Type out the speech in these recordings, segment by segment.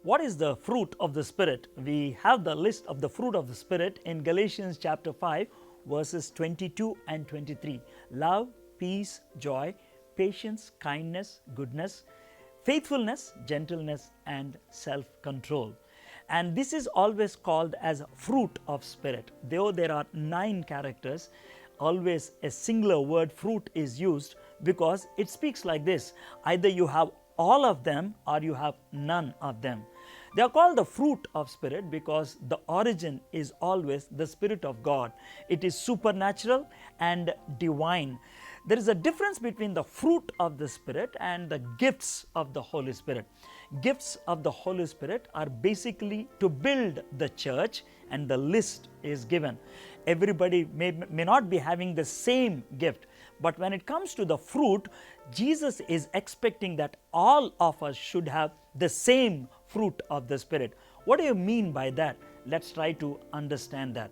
What is the fruit of the Spirit? We have the list of the fruit of the Spirit in Galatians chapter 5 verses 22 and 23. Love, peace, joy, patience, kindness, goodness, faithfulness, gentleness and self-control. And this is always called as fruit of Spirit. Though there are 9 characters, always a singular word fruit is used because it speaks like this: either you have all of them or you have none of them. They are called the fruit of Spirit because the origin is always the Spirit of God. It is supernatural and divine. There is a difference between the fruit of the Spirit and the gifts of the Holy Spirit. Gifts of the Holy Spirit are basically to build the church, and the list is given. Everybody may not be having the same gift, but when it comes to the fruit, Jesus is expecting that all of us should have the same fruit of the Spirit. What do you mean by that? Let's try to understand that.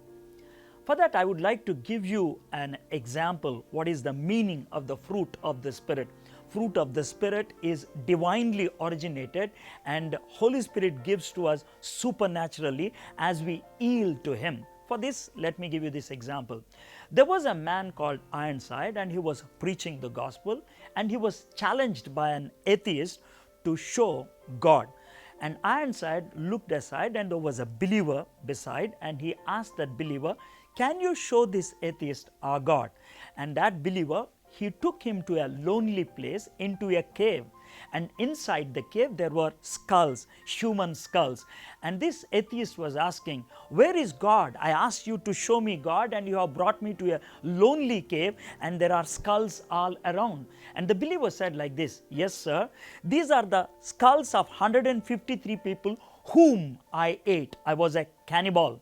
For that, I would like to give you an example. What is the meaning of the fruit of the Spirit? Fruit of the Spirit is divinely originated, and Holy Spirit gives to us supernaturally as we yield to Him. For this, let me give you this example. There was a man called Ironside, and he was preaching the gospel, and he was challenged by an atheist to show God. And Ironside looked aside, and there was a believer beside, and he asked that believer, "Can you show this atheist our God?" And that believer, he took him to a lonely place, into a cave. And inside the cave there were skulls, human skulls. And this atheist was asking, "Where is God? I asked you to show me God, and you have brought me to a lonely cave and there are skulls all around." And the believer said like this, "Yes, sir, these are the skulls of 153 people whom I ate. I was a cannibal.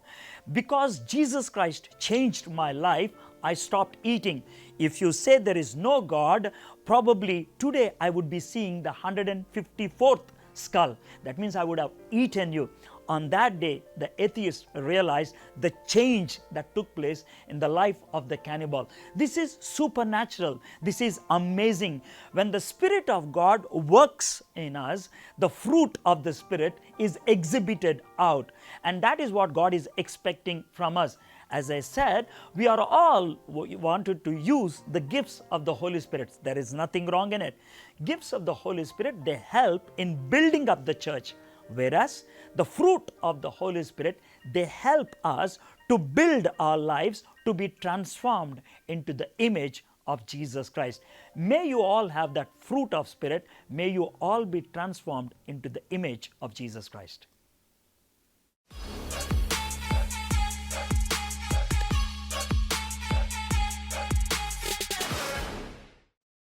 Because Jesus Christ changed my life, I stopped eating. If you say there is no God, probably today I would be seeing the 154th skull. That means I would have eaten you." On that day, the atheist realized the change that took place in the life of the cannibal. This is supernatural. This is amazing. When the Spirit of God works in us, the fruit of the Spirit is exhibited out. And that is what God is expecting from us. As I said, we are all wanted to use the gifts of the Holy Spirit. There is nothing wrong in it. Gifts of the Holy Spirit, they help in building up the church. Whereas the fruit of the Holy Spirit, they help us to build our lives to be transformed into the image of Jesus Christ. May you all have that fruit of Spirit. May you all be transformed into the image of Jesus Christ.